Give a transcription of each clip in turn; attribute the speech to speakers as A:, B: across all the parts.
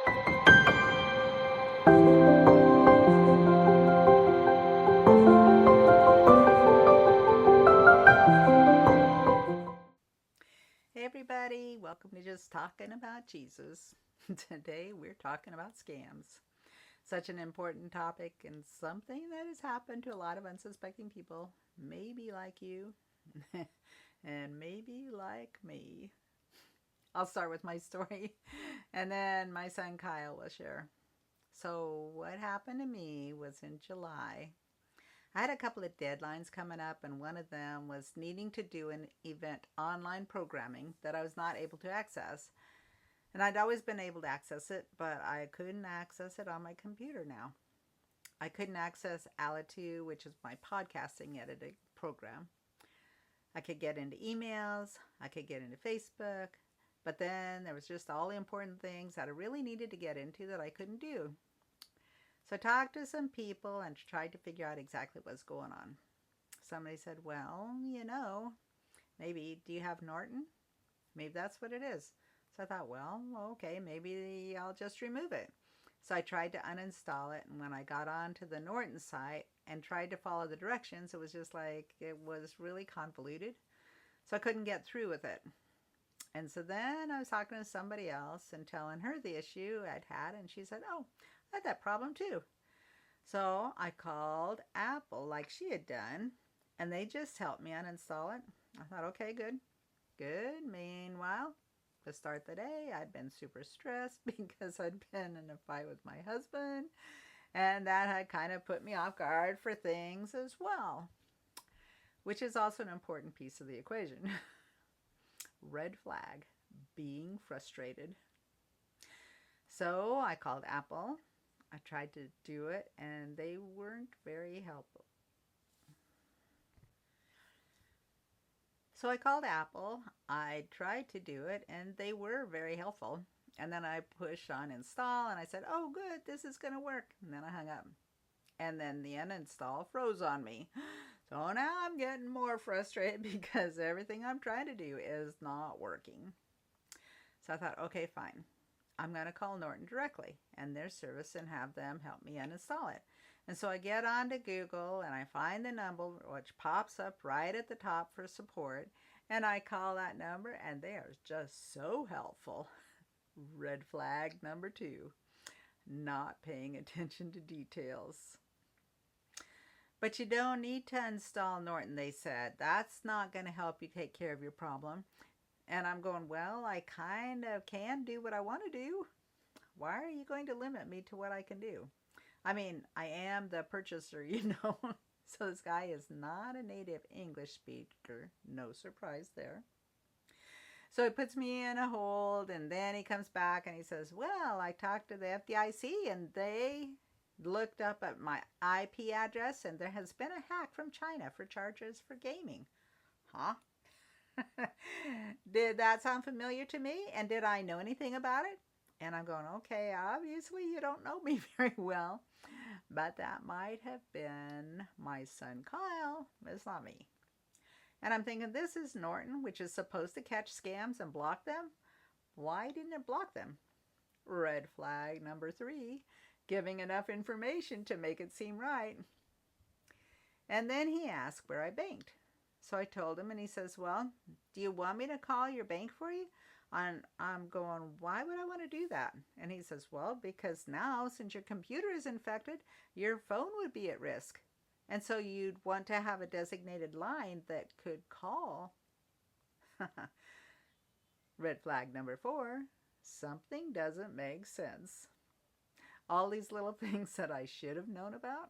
A: Hey everybody, welcome to Just Talking About Jesus. Today we're talking about scams. Such an important topic and something that has happened to a lot of unsuspecting people, maybe like you, and maybe like me. I'll start with my story, and then my son Kyle will share. So, what happened to me was in July. I had a couple of deadlines coming up, and one of them was needing to do an event online programming that I was not able to access. And I'd always been able to access it, but I couldn't access it on my computer now. I couldn't access Alitu, which is my podcasting editing program. I could get into emails, I could get into Facebook, but then there was just all the important things that I really needed to get into that I couldn't do. So I talked to some people and tried to figure out exactly what's going on. Somebody said, well, maybe, do you have Norton? Maybe that's what it is. So I thought, well, okay, maybe I'll just remove it. So I tried to uninstall it, and when I got onto the Norton site and tried to follow the directions, it was just like, it was really convoluted. So I couldn't get through with it. And so then I was talking to somebody else and telling her the issue I'd had, and she said, oh, I had that problem too. So I called Apple like she had done, and they just helped me uninstall it. I thought, okay, good. Good. Meanwhile, to start the day, I'd been super stressed because I'd been in a fight with my husband, and that had kind of put me off guard for things as well, which is also an important piece of the equation. Red flag, being frustrated. So I called Apple. I tried to do it, and they weren't very helpful. So I called Apple. I tried to do it, and they were very helpful. And then I pushed on install, and I said, oh, good, this is going to work. And then I hung up. And then the uninstall froze on me. So now I'm getting more frustrated because everything I'm trying to do is not working. So I thought, okay, fine. I'm going to call Norton directly and their service and have them help me uninstall it. And so I get onto Google and I find the number which pops up right at the top for support. And I call that number and they are just so helpful. Red flag number 2, not paying attention to details. But you don't need to install Norton, they said. That's not going to help you take care of your problem. And I'm going, well, I kind of can do what I want to do. Why are you going to limit me to what I can do? I mean, I am the purchaser, So this guy is not a native English speaker. No surprise there. So he puts me in a hold, and then he comes back and he says, well, I talked to the FDIC and they looked up at my IP address and there has been a hack from China for charges for gaming. Huh? Did that sound familiar to me? And did I know anything about it? And I'm going, okay, obviously you don't know me very well, but that might have been my son Kyle. It's not me. And I'm thinking, this is Norton, which is supposed to catch scams and block them. Why didn't it block them? Red flag number 3, giving enough information to make it seem right. And then he asked where I banked. So I told him, and he says, well, do you want me to call your bank for you? And I'm going, why would I want to do that? And he says, well, because now, since your computer is infected, your phone would be at risk. And so you'd want to have a designated line that could call. Red flag number 4, something doesn't make sense. All these little things that I should have known about.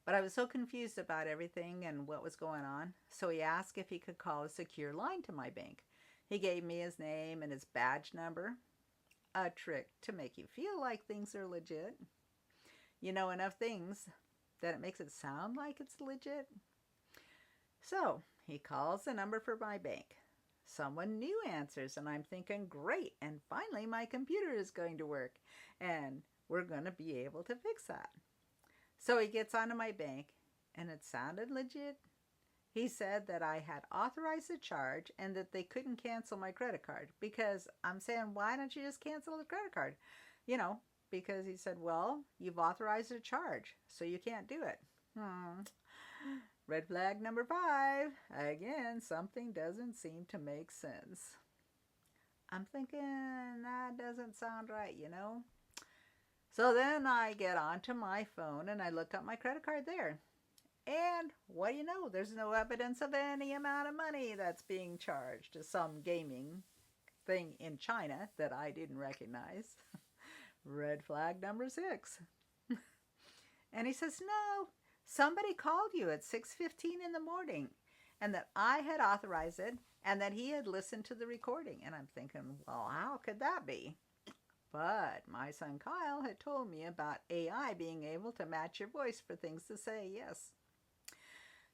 A: But I was so confused about everything and what was going on. So he asked if he could call a secure line to my bank. He gave me his name and his badge number. A trick to make you feel like things are legit. You know enough things that it makes it sound like it's legit. So he calls the number for my bank. Someone new answers, and I'm thinking, great, and finally my computer is going to work, and we're going to be able to fix that. So he gets onto my bank, and it sounded legit, He said that I had authorized the charge and that they couldn't cancel my credit card because I'm saying, why don't you just cancel the credit card? You know, because he said, well, you've authorized a charge, so you can't do it. Red flag number 5. Again, something doesn't seem to make sense. I'm thinking that doesn't sound right, you know? So then I get onto my phone and I look up my credit card there. And what do you know? There's no evidence of any amount of money that's being charged to some gaming thing in China that I didn't recognize. Red flag number 6. And he says, no, somebody called you at 6:15 in the morning and that I had authorized it and that he had listened to the recording. And I'm thinking, well, how could that be? But my son Kyle had told me about AI being able to match your voice for things to say, yes.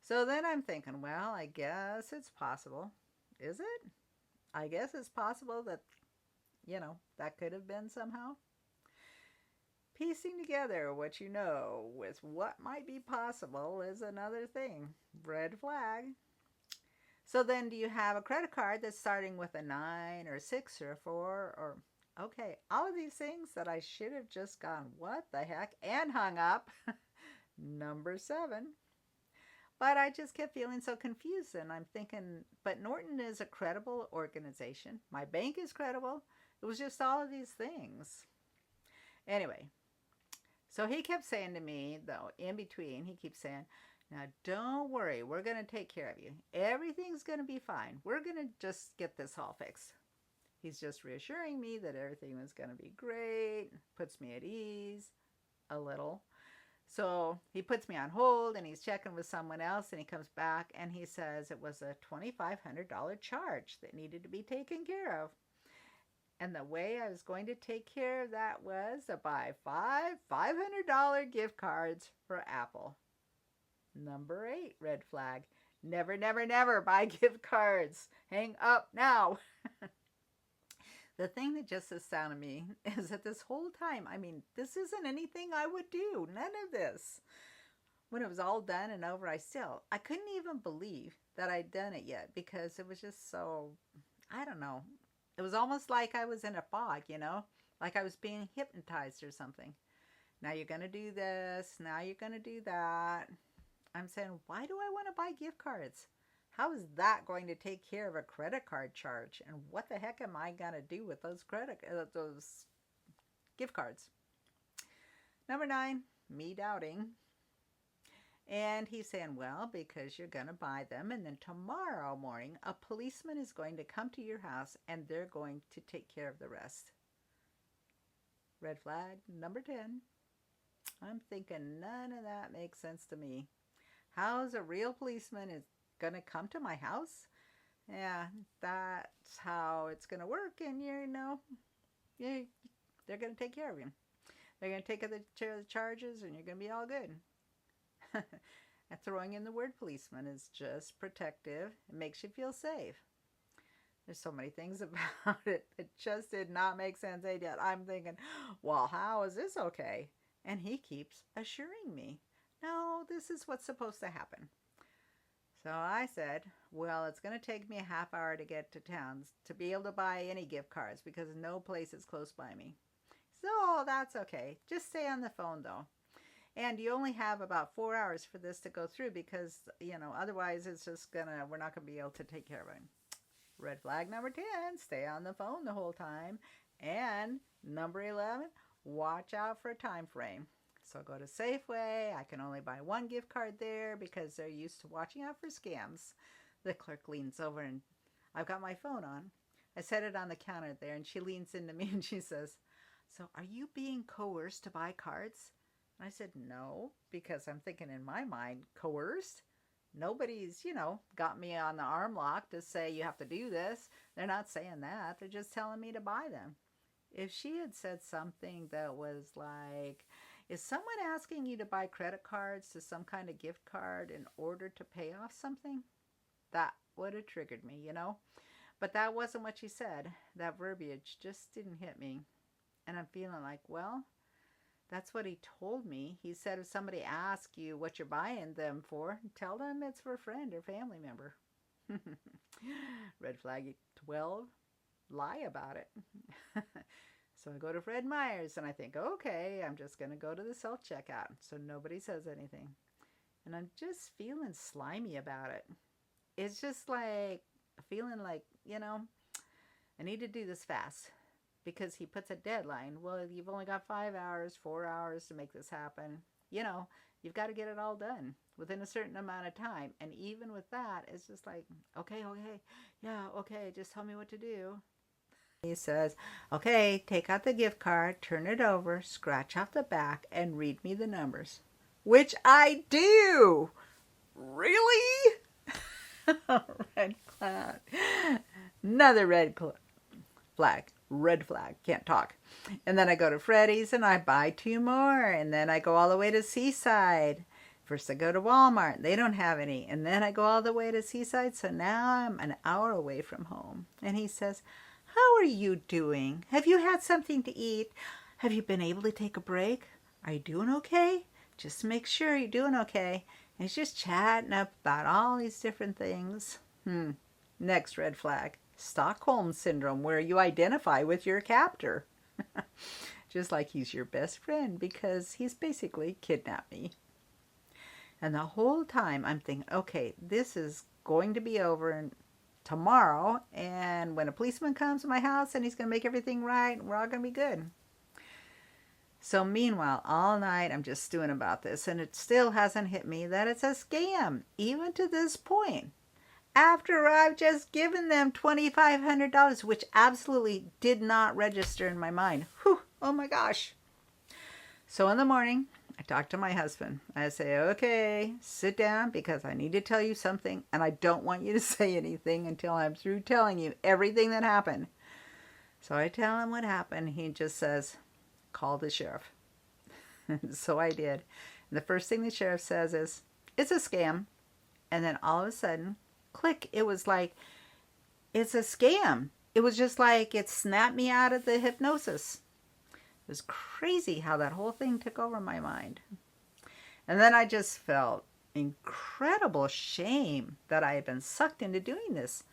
A: So then I'm thinking, well, I guess it's possible. Is it? I guess it's possible that, that could have been somehow. Piecing together what you know with what might be possible is another thing. Red flag. So then do you have a credit card that's starting with a 9 or a 6 or a 4 or... Okay, all of these things that I should have just gone, what the heck, and hung up. Number 7. But I just kept feeling so confused, and I'm thinking, but Norton is a credible organization. My bank is credible. It was just all of these things. Anyway, so he kept saying to me, though, in between, he keeps saying, now don't worry, we're going to take care of you. Everything's going to be fine. We're going to just get this all fixed. He's just reassuring me that everything was going to be great, puts me at ease a little. So he puts me on hold and he's checking with someone else and he comes back and he says it was a $2,500 charge that needed to be taken care of. And the way I was going to take care of that was to buy five $500 gift cards for Apple. Number 8, red flag. Never, never, never buy gift cards. Hang up now. The thing that just astounded me is that this whole time, this isn't anything I would do. None of this. When it was all done and over, I couldn't even believe that I'd done it yet because it was just so, I don't know. It was almost like I was in a fog, like I was being hypnotized or something. Now you're going to do this. Now you're going to do that. I'm saying, why do I want to buy gift cards? How is that going to take care of a credit card charge? And what the heck am I going to do with those those gift cards? Number 9, me doubting. And he's saying, well, because you're going to buy them. And then tomorrow morning, a policeman is going to come to your house and they're going to take care of the rest. Red flag number 10. I'm thinking none of that makes sense to me. How's a real policeman is going to come to my house? Yeah, that's how it's going to work. And, they're going to take care of you. They're going to take care of the charges and you're going to be all good. And throwing in the word policeman is just protective. It makes you feel safe. There's so many things about it. It just did not make sense. I'm thinking, well, how is this okay? And he keeps assuring me, no, this is what's supposed to happen. So I said, well, it's going to take me a half hour to get to town to be able to buy any gift cards because no place is close by me. So that's okay. Just stay on the phone, though. And you only have about 4 hours for this to go through because, otherwise it's just we're not going to be able to take care of it. Red flag number 10, stay on the phone the whole time. And number 11, watch out for a time frame. So go to Safeway. I can only buy one gift card there because they're used to watching out for scams. The clerk leans over and I've got my phone on. I set it on the counter there and she leans into me and she says, so are you being coerced to buy cards? And I said, no, because I'm thinking in my mind, coerced? Nobody's, got me on the arm lock to say you have to do this. They're not saying that. They're just telling me to buy them. If she had said something that was like, is someone asking you to buy credit cards to some kind of gift card in order to pay off something? That would have triggered me, But that wasn't what she said. That verbiage just didn't hit me. And I'm feeling like, well, That's what he told me. He said if somebody asks you what you're buying them for, tell them it's for a friend or family member. Red flag 12, lie about it. So I go to Fred Meyer's and I think, okay, I'm just going to go to the self checkout so nobody says anything. And I'm just feeling slimy about it. It's just like feeling like, I need to do this fast because he puts a deadline. Well, you've only got 5 hours, 4 hours to make this happen. You've got to get it all done within a certain amount of time. And even with that, it's just like, okay, yeah, okay, just tell me what to do. He says, okay, take out the gift card, turn it over, scratch off the back, and read me the numbers. Which I do. Really? Red flag. Another flag. Red flag. Can't talk. And then I go to Freddy's and I buy 2 more. And then I go all the way to Seaside. First I go to Walmart. They don't have any. And then I go all the way to Seaside. So now I'm an hour away from home. And he says, how are you doing? Have you had something to eat? Have you been able to take a break? Are you doing okay? Just make sure you're doing okay. And he's just chatting up about all these different things. Next red flag. Stockholm Syndrome, where you identify with your captor. Just like he's your best friend because he's basically kidnapped me. And the whole time I'm thinking, okay, this is going to be over tomorrow. And when a policeman comes to my house and he's going to make everything right, we're all going to be good. So meanwhile, all night I'm just stewing about this, and it still hasn't hit me that it's a scam, even to this point. After I've just given them $2,500, which absolutely did not register in my mind. Whew, oh my gosh. So in the morning, I talk to my husband. I say, okay, sit down because I need to tell you something, and I don't want you to say anything until I'm through telling you everything that happened. So I tell him what happened. He just says, call the sheriff. So I did. And the first thing the sheriff says is, it's a scam. And then all of a sudden, click, it was like, it's a scam. It was just like it snapped me out of the hypnosis. It was crazy how that whole thing took over my mind. And then I just felt incredible shame that I had been sucked into doing this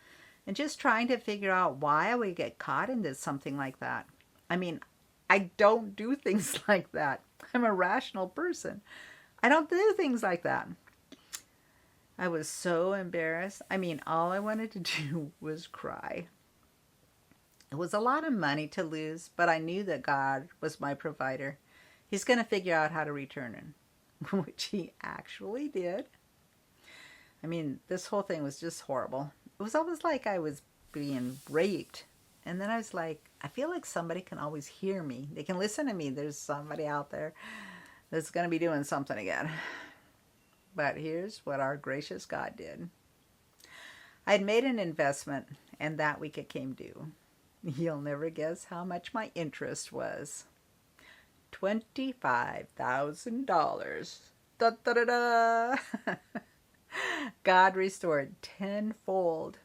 A: and just trying to figure out why I would get caught into something like that. I mean, I don't do things like that. I'm a rational person. I don't do things like that. I was so embarrassed. I mean, all I wanted to do was cry. It was a lot of money to lose, but I knew that God was my provider. He's going to figure out how to return it, which he actually did. I mean, this whole thing was just horrible. It was almost like I was being raped. And then I was like, I feel like somebody can always hear me. They can listen to me. There's somebody out there that's going to be doing something again. But here's what our gracious God did. I had made an investment, and that week it came due. You'll never guess how much my interest was. $25,000. Da, da, da, da. God restored tenfold.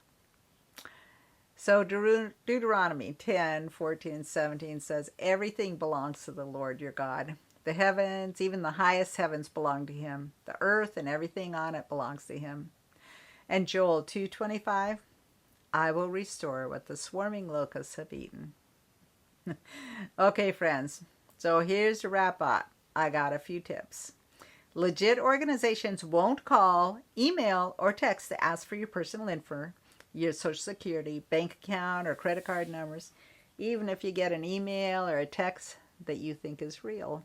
A: So Deuteronomy 10:14-17 says, everything belongs to the Lord your God. The heavens, even the highest heavens, belong to him. The earth and everything on it belongs to him. And Joel 2:25, I will restore what the swarming locusts have eaten. Okay, friends, so here's the wrap up. I got a few tips. Legit organizations won't call, email, or text to ask for your personal info, your social security, bank account, or credit card numbers, even if you get an email or a text that you think is real.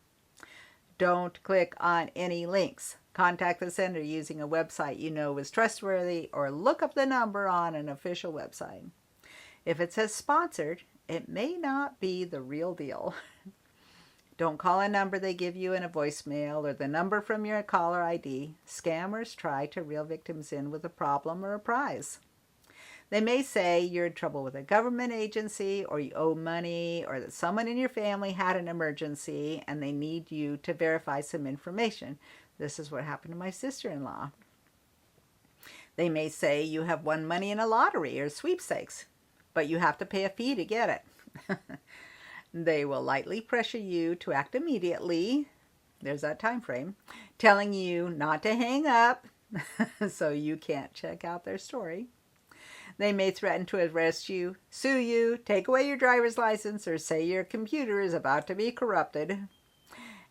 A: Don't click on any links. Contact the sender using a website you know is trustworthy, or look up the number on an official website. If it says sponsored, it may not be the real deal. Don't call a number they give you in a voicemail or the number from your caller ID. Scammers try to reel victims in with a problem or a prize. They may say you're in trouble with a government agency, or you owe money, or that someone in your family had an emergency and they need you to verify some information. This is what happened to my sister-in-law. They may say you have won money in a lottery or sweepstakes, but you have to pay a fee to get it. They will lightly pressure you to act immediately. There's that time frame, telling you not to hang up so you can't check out their story. They may threaten to arrest you, sue you, take away your driver's license, or say your computer is about to be corrupted.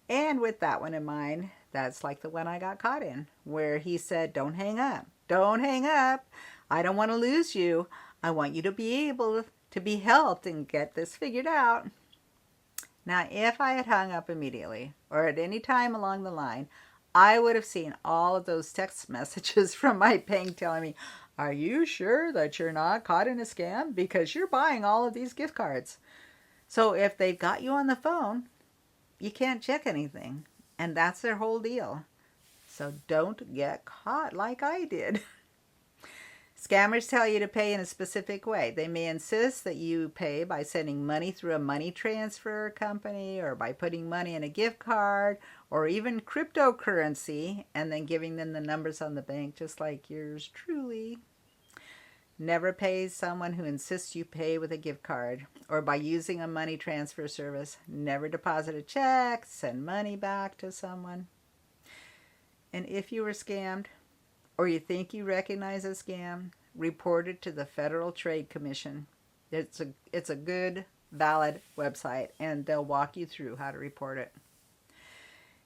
A: And with that one in mind, that's like the one I got caught in, where he said, don't hang up. Don't hang up. I don't want to lose you. I want you to be able to be helped and get this figured out. Now, if I had hung up immediately or at any time along the line, I would have seen all of those text messages from my bank telling me, are you sure that you're not caught in a scam? Because you're buying all of these gift cards. So if they've got you on the phone, you can't check anything. And that's their whole deal. So don't get caught like I did. Scammers tell you to pay in a specific way. They may insist that you pay by sending money through a money transfer company or by putting money in a gift card or even cryptocurrency and then giving them the numbers on the bank just like yours truly. Never pay someone who insists you pay with a gift card or by using a money transfer service. Never deposit a check, send money back to someone. And if you were scammed, or you think you recognize a scam, report it to the Federal Trade Commission. It's a good, valid website, and they'll walk you through how to report it.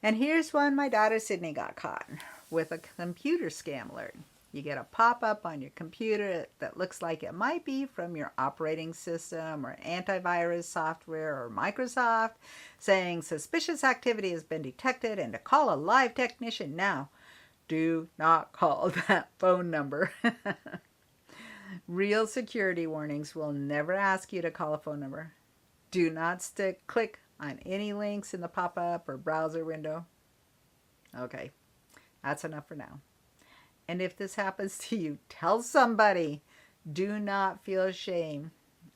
A: And here's one my daughter Sydney got caught with a computer scam alert. You get a pop-up on your computer that looks like it might be from your operating system or antivirus software or Microsoft saying suspicious activity has been detected and to call a live technician now. Do not call that phone number. Real security warnings will never ask you to call a phone number. Do not click on any links in the pop-up or browser window. Okay, that's enough for now. And if this happens to you, tell somebody. Do not feel shame.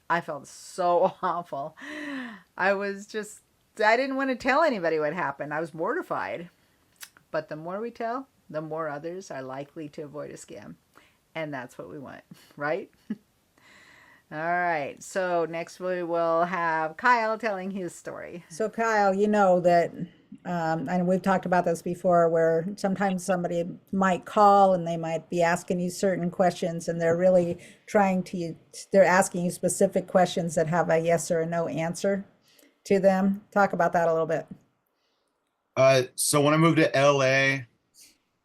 A: I felt so awful. I didn't want to tell anybody what happened. I was mortified. But the more we tell, the more others are likely to avoid a scam. And that's what we want, right? All right. So next we will have Kyle telling his story.
B: So Kyle, you know that, and we've talked about this before, where sometimes somebody might call and they might be asking you certain questions, and they're really they're asking you specific questions that have a yes or a no answer to them. Talk about that a little bit.
C: So when I moved to LA,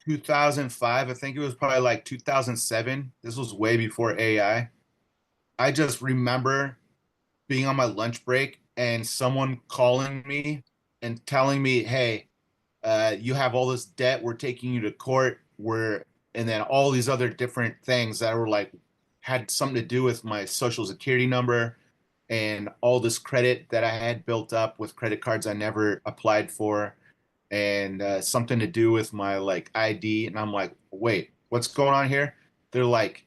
C: 2005, I think it was probably like 2007. This was way before AI. I just remember being on my lunch break and someone calling me and telling me, "Hey, you have all this debt. We're taking you to court. And then all these other different things that were like had something to do with my social security number and all this credit that I had built up with credit cards I never applied for, and something to do with my like ID." And I'm like, "Wait, what's going on here?" They're like,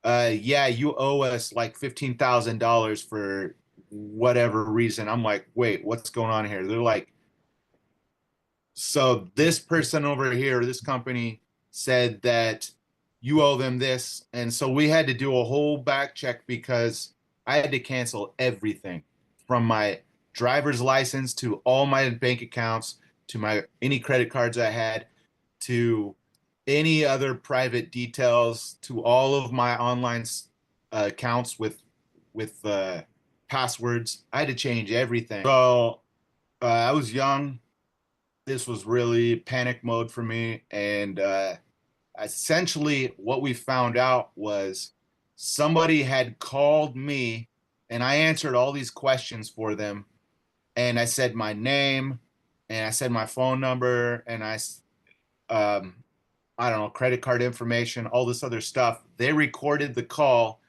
C: yeah, you owe us like $15,000 for whatever reason. I'm like, wait, what's going on here? They're like, so this person over here, this company said that you owe them this. And so we had to do a whole back check because I had to cancel everything from my driver's license to all my bank accounts to my any credit cards I had to any other private details to all of my online accounts with passwords. I had to change everything. So I was young. This was really panic mode for me, and essentially what we found out was somebody had called me, and I answered all these questions for them, and I said my name, and I said my phone number, and um, I don't know, credit card information, all this other stuff. They recorded the call,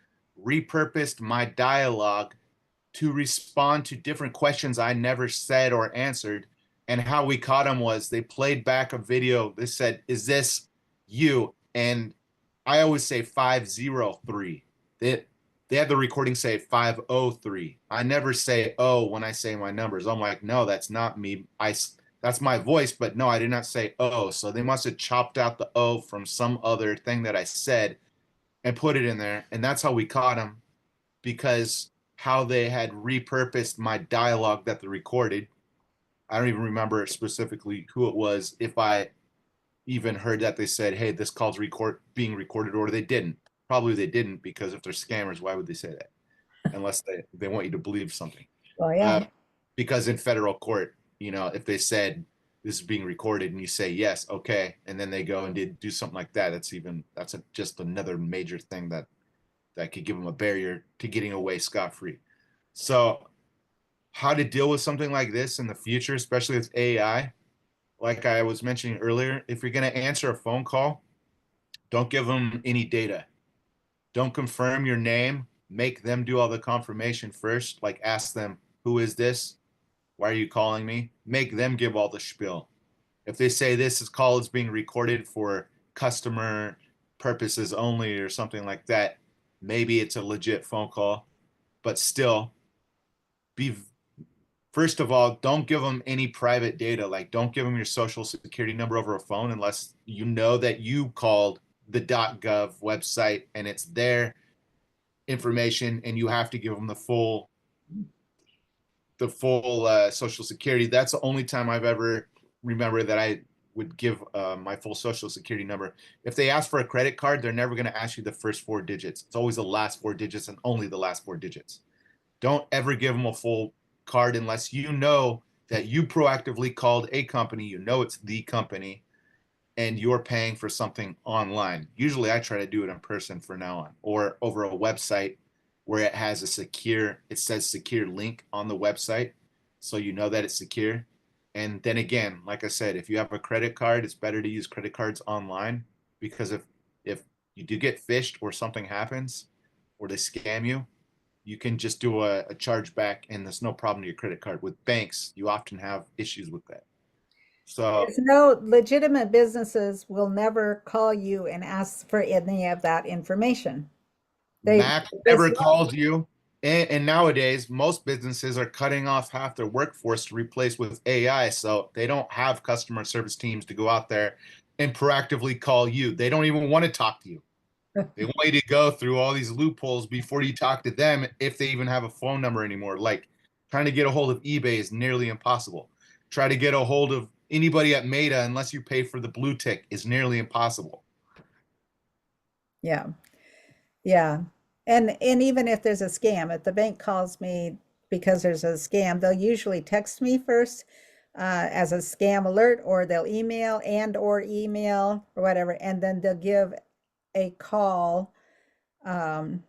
C: repurposed my dialogue to respond to different questions I never said or answered. And how we caught them was they played back a video. They said, "Is this you?" And I always say 503. They had the recording say 503. I never say oh when I say my numbers. I'm like, no, that's not me. That's my voice, but no, I did not say oh. So they must have chopped out the oh from some other thing that I said and put it in there. And that's how we caught him, because how they had repurposed my dialogue that they recorded. I don't even remember specifically who it was, if I even heard that they said, hey, this call's being recorded, or they didn't. Probably they didn't, because if they're scammers, why would they say that? Unless they want you to believe something.
B: Well,
C: Uh,
B: yeah.
C: because in federal court, if they said this is being recorded and you say yes, okay, and then they go and do something like that, just another major thing that could give them a barrier to getting away scot-free. So how to deal with something like this in the future, especially with AI, like I was mentioning earlier, if you're going to answer a phone call, don't give them any data. Don't confirm your name. Make them do all the confirmation first. Like, ask them, who is this? Why are you calling me? Make them give all the spiel. If they say call is being recorded for customer purposes only or something like that, maybe it's a legit phone call. But still, be first of all, don't give them any private data. Like, don't give them your social security number over a phone unless you know that you called the .gov website and it's their information, and you have to give them the full social security. That's the only time I've ever remember that I would give my full social security number. If they ask for a credit card, they're never going to ask you the first 4 digits. It's always the last 4 digits and only the last 4 digits. Don't ever give them a full card unless you know that you proactively called a company, you know it's the company, and you're paying for something online. Usually I try to do it in person from now on, or over a website where it says secure link on the website, so you know that it's secure. And then again, like I said, if you have a credit card, it's better to use credit cards online, because if you do get phished or something happens or they scam you, you can just do a chargeback and there's no problem to your credit card. With banks, you often have issues with that. So
B: There's no legitimate businesses will never call you and ask for any of that information. They
C: Mac
B: just
C: never calls you. And nowadays, most businesses are cutting off half their workforce to replace with AI. So they don't have customer service teams to go out there and proactively call you. They don't even want to talk to you. They want you to go through all these loopholes before you talk to them, if they even have a phone number anymore. Like, trying to get a hold of eBay is nearly impossible. Try to get a hold of anybody at Meta, unless you pay for the blue tick, is nearly impossible.
B: yeah. Yeah. And even if there's a scam, if the bank calls me because there's a scam, they'll usually text me first as a scam alert, or they'll email or whatever, and then they'll give a call, to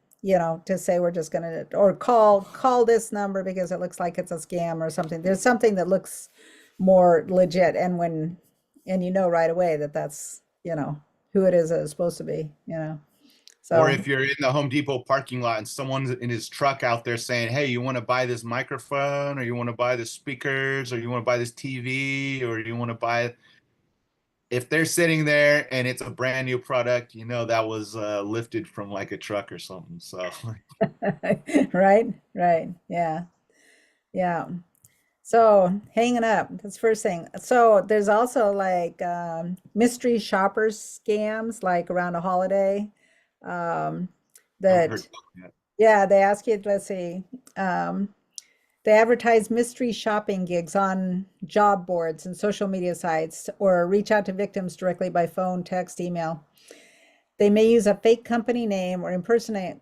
B: say we're just gonna, or call this number because it looks like it's a scam or something. There's something that looks more legit, and right away that that's who it is that it's supposed to be.
C: Or
B: So
C: if you're in the Home Depot parking lot and someone's in his truck out there saying, hey, you want to buy this microphone, or you want to buy the speakers, or you want to buy this TV, or you want to buy, if they're sitting there and it's a brand new product, that was lifted from like a truck or something. So
B: right, yeah, yeah. So hanging up, that's first thing. So there's also like mystery shoppers scams, like around a holiday. Um,
C: haven't heard
B: that
C: that
B: Yeah, they ask you, let's see, um, they advertise mystery shopping gigs on job boards and social media sites, or reach out to victims directly by phone, text, email. They may use a fake company name or impersonate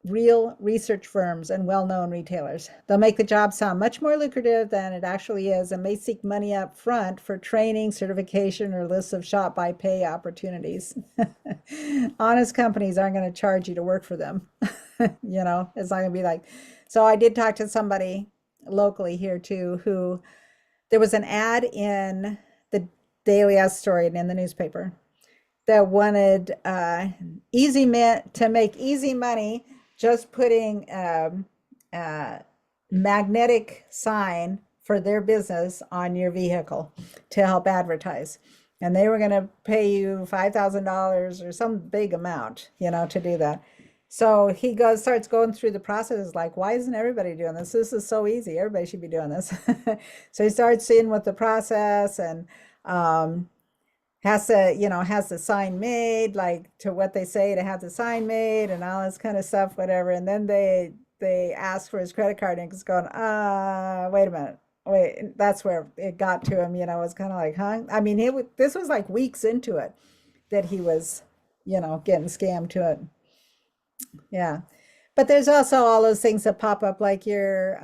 B: real research firms and well-known retailers. They'll make the job sound much more lucrative than it actually is, and may seek money up front for training, certification, or lists of shop by pay opportunities. Honest companies aren't going to charge you to work for them. It's not going to be like, so I did talk to somebody locally here too, who there was an ad in the Daily Story and in the newspaper that wanted to make easy money, just putting a magnetic sign for their business on your vehicle to help advertise. And they were going to pay you $5,000 or some big amount, to do that. So he starts going through the process, like, why isn't everybody doing this? This is so easy. Everybody should be doing this. So he starts seeing what the process, and has the sign made, like to what they say to have the sign made and all this kind of stuff, whatever. And then they asked for his credit card and he's going, wait a minute. Wait, that's where it got to him, you know, it was kind of like, huh? I mean, this was like weeks into it that he was, you know, getting scammed to it. Yeah. But there's also all those things that pop up like your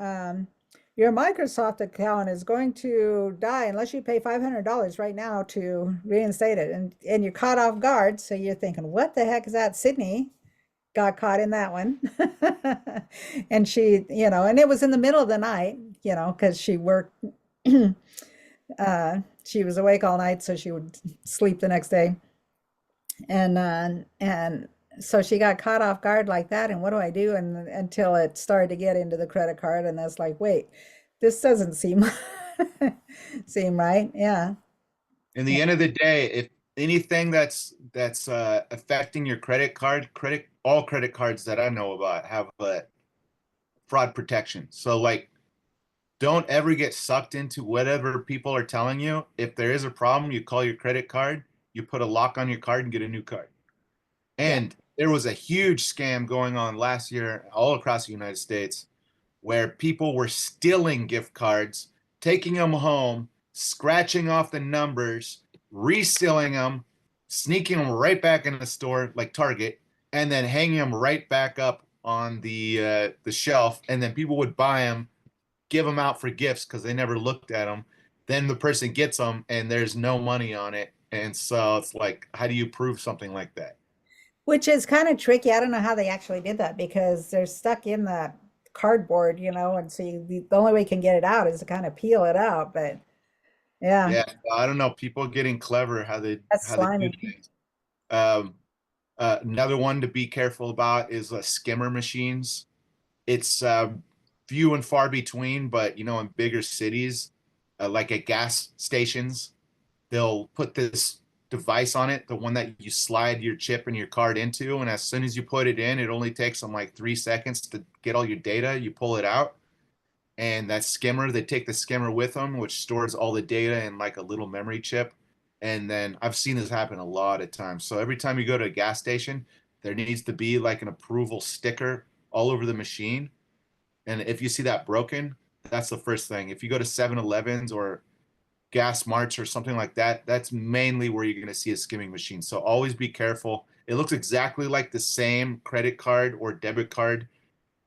B: Microsoft account is going to die unless you pay $500 right now to reinstate it. And you're caught off guard, so you're thinking, what the heck is that? Sydney got caught in that one. And she, you know, and it was in the middle of the night, you know, because she worked she was awake all night so she would sleep the next day. And so she got caught off guard like that, and what do I do? And until it started to get into the credit card, and that's like, wait, this doesn't seem seem right. Yeah.
C: In the end of the day, if anything that's affecting your credit card, all credit cards that I know about have a fraud protection. So like, don't ever get sucked into whatever people are telling you. If there is a problem, you call your credit card, you put a lock on your card and get a new card.
B: Yeah.
C: And there was a huge scam going on last year all across the United States where people were stealing gift cards, taking them home, scratching off the numbers, reselling them, sneaking them right back in the store like Target, and then hanging them right back up on the shelf. And then people would buy them, give them out for gifts because they never looked at them. Then the person gets them and there's no money on it. And so it's like, how do you prove something like that?
B: Which is kind of tricky. I don't know how they actually did that because they're stuck in the cardboard, you know, and so the only way you can get it out is to kind of peel it out. But yeah,
C: Yeah, I don't know. People getting clever
B: that's
C: how they do
B: slimy.
C: things. Um, Another one to be careful about is skimmer machines. It's few and far between, but you know, in bigger cities, like at gas stations, they'll put this device on it, the one that you slide your chip and your card into, and as soon as you put it in, it only takes them like 3 seconds to get all your data. You pull it out, and that skimmer, they take the skimmer with them, which stores all the data in like a little memory chip. And then I've seen this happen a lot of times. So every time you go to a gas station, there needs to be like an approval sticker all over the machine. And if you see that broken, that's the first thing. If you go to 7-Elevens or gas marts or something like that, that's mainly where you're going to see a skimming machine. So always be careful. It looks exactly like the same credit card or debit card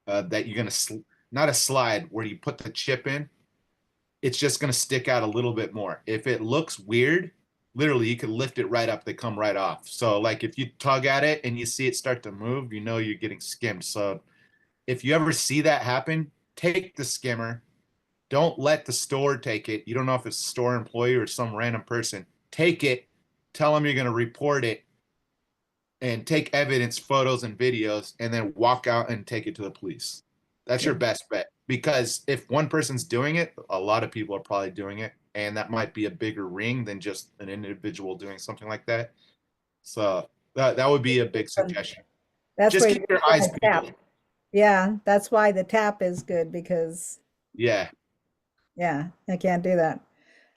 C: that you're going to not a slide where you put the chip in. It's just going to stick out a little bit more. If it looks weird, literally you can lift it right up, they come right off. So like if you tug at it and you see it start to move, you know you're getting skimmed. So if you ever see that happen, take the skimmer. Don't let the store take it. You don't know if it's a store employee or some random person. Take it, tell them you're going to report it, and take evidence, photos, and videos, and then walk out and take it to the police. That's
B: Yeah.
C: your best bet. Because if one person's doing it, a lot of people are probably doing it. And that might be a bigger ring than just an individual doing something like that. So that would be a big suggestion.
B: That's
C: Just
B: where
C: keep
B: you're
C: your
B: using
C: eyes
B: the tap.
C: peeled.
B: Yeah, that's why the tap is good because
C: Yeah.
B: yeah, I can't do that.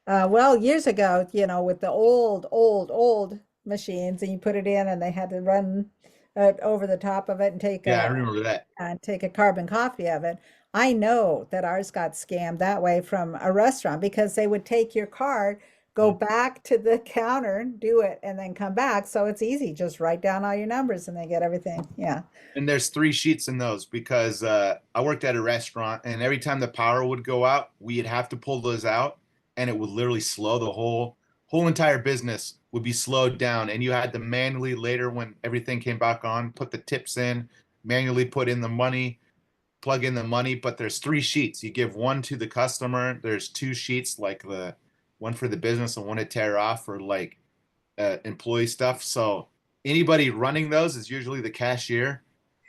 B: Well, years ago, you know, with the old machines, and you put it in, and they had to run over the top of it and
C: Yeah, I remember that.
B: take a carbon copy of it. I know that ours got scammed that way from a restaurant because they would take your card, go back to the counter, do it, and then come back. So it's easy. Just write down all your numbers and they get everything. Yeah.
C: And there's 3 sheets in those because I worked at a restaurant, and every time the power would go out, we'd have to pull those out, and it would literally slow the whole entire business would be slowed down. And you had to manually later, when everything came back on, put the tips in, manually put in the money, plug in the money. But there's 3 sheets. You give one to the customer. There's 2 sheets, like the one for the business and one to tear off for like employee stuff. So anybody running those is usually the cashier,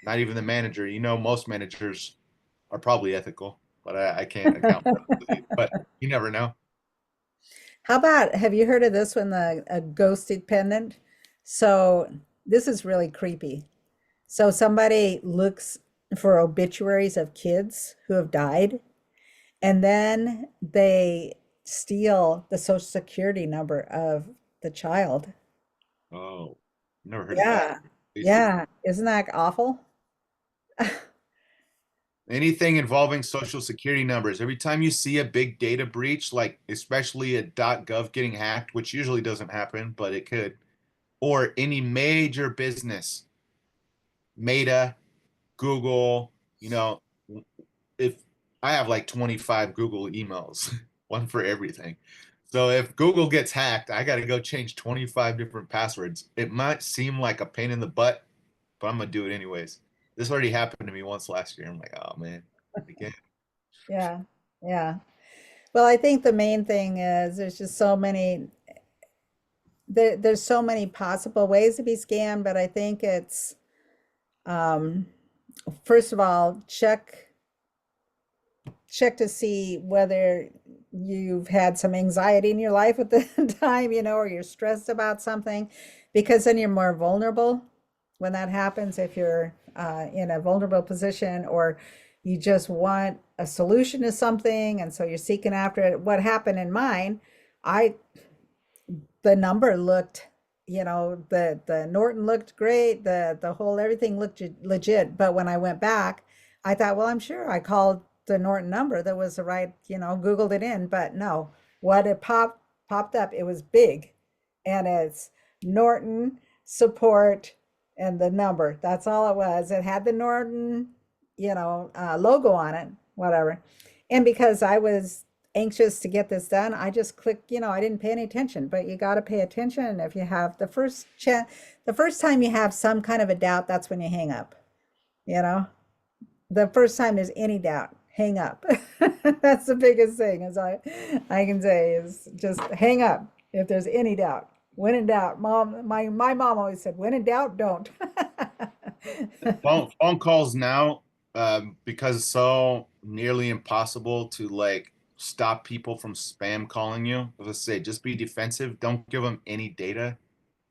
C: not even the manager. You know, most managers are probably ethical, but I can't account for it. But you never know.
B: How about, have you heard of this one, the a ghosted pendant? So this is really creepy. So somebody looks for obituaries of kids who have died, and then they steal the social security number of the child.
C: Oh, never heard of that.
B: Yeah.
C: Tasted.
B: Yeah. Isn't that awful?
C: Anything involving social security numbers. Every time you see a big data breach, like especially a .gov getting hacked, which usually doesn't happen, but it could, or any major business, Meta, Google, you know, if I have like 25 Google emails, one for everything. So if Google gets hacked, I got to go change 25 different passwords. It might seem like a pain in the butt, but I'm gonna do it anyways. This already happened to me once last year. I'm like, oh man, again.
B: Yeah, yeah. Well, I think the main thing is there's just so many there's so many possible ways to be scammed, but I think it's um, first of all, check to see whether you've had some anxiety in your life at the time, or you're stressed about something, because then you're more vulnerable when that happens. If you're in a vulnerable position, or you just want a solution to something, and so you're seeking after it. What happened in mine, I the number looked, the Norton looked great, the whole everything looked legit. But when I went back, I thought, well, I'm sure I called the Norton number that was the right, Googled it in, but no, what it popped up, it was big, and it's Norton support and the number. That's all it was. It had the Norton, logo on it, whatever. And because I was anxious to get this done, I just clicked, I didn't pay any attention. But you got to pay attention. If you have the first time you have some kind of a doubt, that's when you hang up. You know, the first time there's any doubt, hang up. That's the biggest thing, as I can say, is just hang up if there's any doubt. When in doubt, my mom always said, when in doubt, don't.
C: Phone calls now, because it's so nearly impossible to like stop people from spam calling you. Let's say just be defensive. Don't give them any data.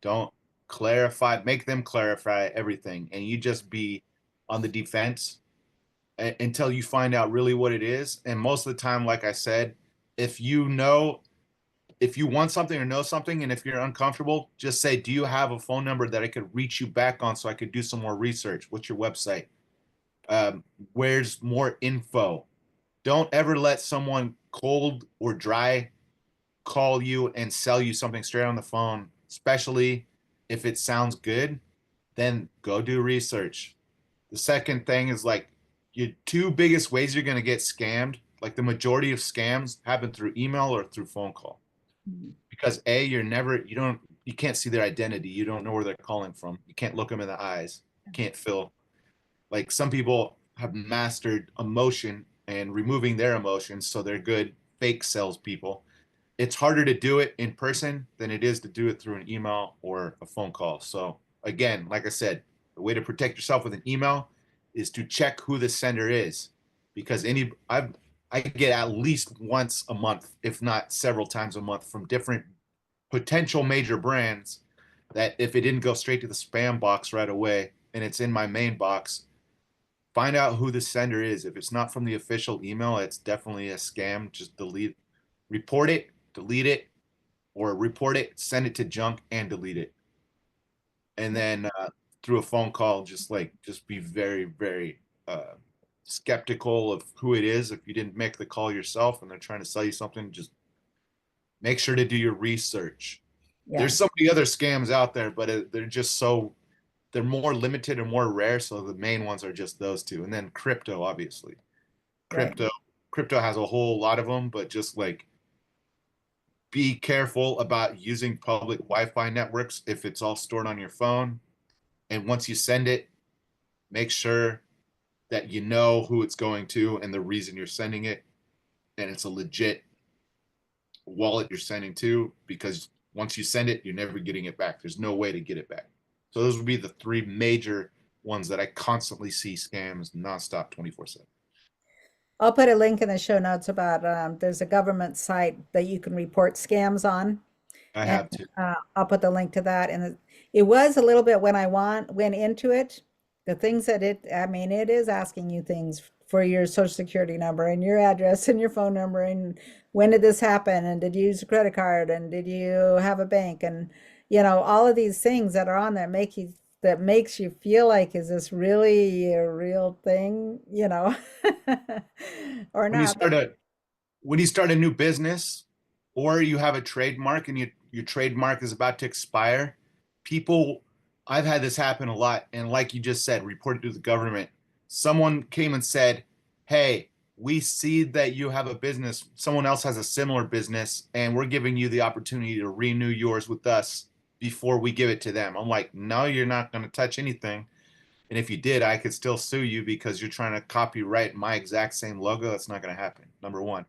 C: Don't clarify. Make them clarify everything, and you just be on the defense until you find out really what it is. And most of the time, like I said, if you know if you want something or know something, and if you're uncomfortable, just say, do you have a phone number that I could reach you back on so I could do some more research? What's your website? Where's more info? Don't ever let someone cold or dry call you and sell you something straight on the phone, especially if it sounds good. Then go do research. The second thing is like your two biggest ways you're going to get scammed, like the majority of scams happen through email or through phone call. Because you can't see their identity. You don't know where they're calling from. You can't look them in the eyes. You can't feel. Like some people have mastered emotion and removing their emotions, so they're good fake salespeople. It's harder to do it in person than it is to do it through an email or a phone call. So again, like I said, the way to protect yourself with an email is to check who the sender is, because I get at least once a month, if not several times a month, from different potential major brands, that if it didn't go straight to the spam box right away and it's in my main box, find out who the sender is. If it's not from the official email, it's definitely a scam. Just report it, delete it, or report it, send it to junk and delete it. And then through a phone call, just be very, very skeptical of who it is. If you didn't make the call yourself and they're trying to sell you something, just make sure to do your research.
B: Yeah,
C: There's so many other scams out there, but they're more limited and more rare. So the main ones are just those two. And then crypto, obviously.
B: right.
C: Crypto, crypto has a whole lot of them, but just like be careful about using public Wi-Fi networks if it's all stored on your phone. And once you send it, make sure that you know who it's going to and the reason you're sending it, and it's a legit wallet you're sending to, because once you send it, you're never getting it back. There's no way to get it back. So those would be the three major ones that I constantly see scams nonstop 24/7.
B: I'll put a link in the show notes about there's a government site that you can report scams on.
C: I
B: And
C: have to.
B: I'll put the link to that. And it was a little bit when I went into it, the things that I mean, it is asking you things for your social security number and your address and your phone number. And when did this happen? And did you use a credit card? And did you have a bank? And, all of these things that are on there make you that makes you feel like, is this really a real thing, or
C: When you
B: not?
C: start a when you start a new business or you have a trademark and your trademark is about to expire, people, I've had this happen a lot. And like you just said, reported to the government. Someone came and said, hey, we see that you have a business. Someone else has a similar business, and we're giving you the opportunity to renew yours with us before we give it to them. I'm like, no, you're not going to touch anything. And if you did, I could still sue you because you're trying to copyright my exact same logo. That's not going to happen. Number one.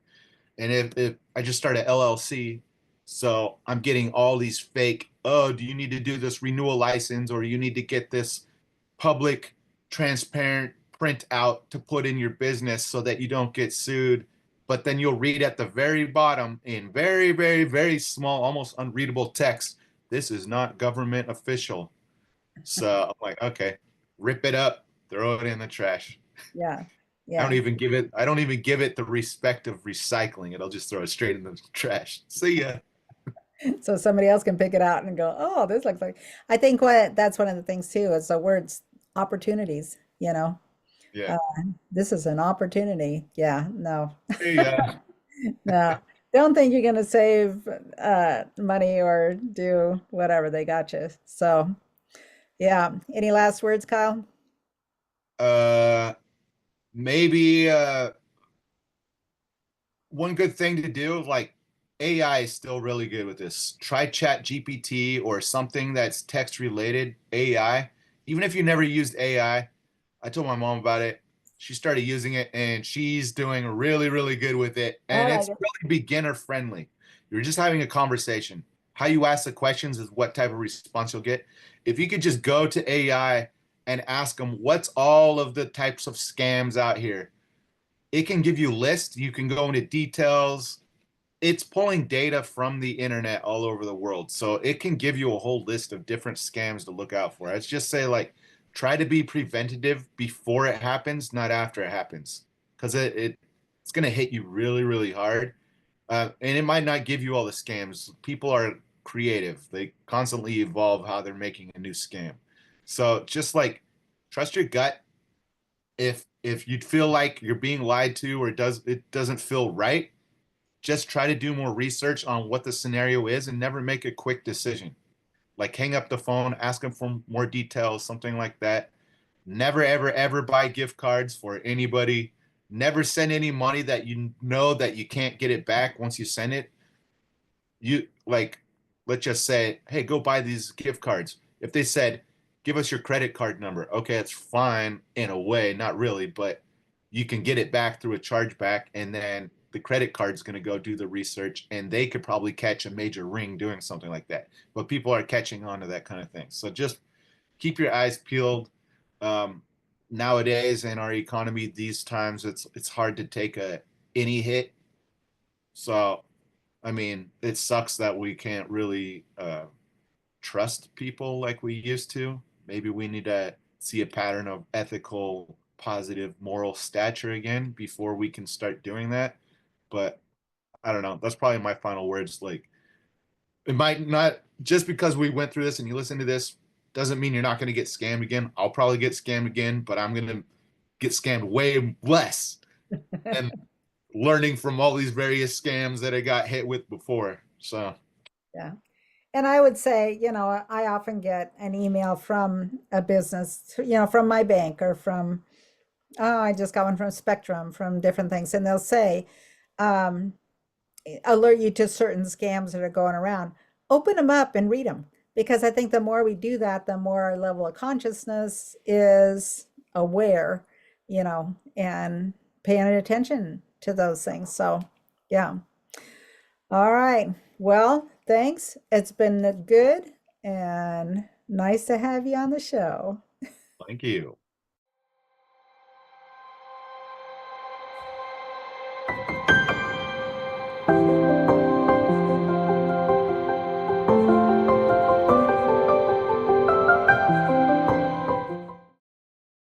C: And if I just started LLC, so I'm getting all these fake, oh, do you need to do this renewal license, or you need to get this public transparent print out to put in your business so that you don't get sued. But then you'll read at the very bottom in very, very, very small, almost unreadable text, this is not government official. So I'm like, okay, rip it up, throw it in the trash.
B: Yeah,
C: I don't
B: yeah.
C: even give it I don't even give it the respect of recycling it. I'll just throw it straight in the trash. See ya.
B: So somebody else can pick it out and go, oh, this looks like. I think that's one of the things too is the words opportunities,
C: Yeah.
B: Uh, this is an opportunity. Yeah, no,
C: Hey,
B: no. Don't think you're going to save money or do whatever they got you. So, yeah. Any last words, Kyle?
C: uh maybe one good thing to do, like AI is still really good with this. Try Chat GPT or something that's text related AI. Even if you never used AI, I told my mom about it. She started using it and she's doing really, really good with it.
B: I
C: And
B: like
C: it's
B: it.
C: really beginner friendly. You're just having a conversation. How you ask the questions is what type of response you'll get. If you could just go to AI and ask them, what's all of the types of scams out here? It can give you lists. You can go into details. It's pulling data from the internet all over the world. So it can give you a whole list of different scams to look out for. I'd just say, like, try to be preventative before it happens, not after it happens. Because it's going to hit you really, really hard. And it might not give you all the scams. People are creative. They constantly evolve how they're making a new scam. So just like trust your gut. If you feel like you're being lied to or it doesn't feel right, just try to do more research on what the scenario is and never make a quick decision. Like hang up the phone, ask them for more details, something like that. Never, ever, ever buy gift cards for anybody. Never send any money that you know that you can't get it back once you send it. You like, let's just say, hey, go buy these gift cards. If they said, give us your credit card number, okay, it's fine in a way, not really, but you can get it back through a chargeback, and then the credit card's going to go do the research, and they could probably catch a major ring doing something like that. But people are catching on to that kind of thing. So just keep your eyes peeled. Um, Nowadays in our economy, these times, it's hard to take any hit. So I mean, it sucks that we can't really trust people like we used to. Maybe we need to see a pattern of ethical, positive, moral stature again before we can start doing that. But I don't know. That's probably my final words. Like, it might not, just because we went through this and you listen to this, doesn't mean you're not going to get scammed again. I'll probably get scammed again, but I'm going to get scammed way less than learning from all these various scams that I got hit with before. So.
B: Yeah. And I would say, I often get an email from a business, from my bank or from, oh, I just got one from Spectrum, from different things. And they'll say, um, alert you to certain scams that are going around. Open them up and read them. Because I think the more we do that, the more our level of consciousness is aware, and paying attention to those things. So, yeah. All right. Well, thanks. It's been good and nice to have you on the show.
C: Thank you.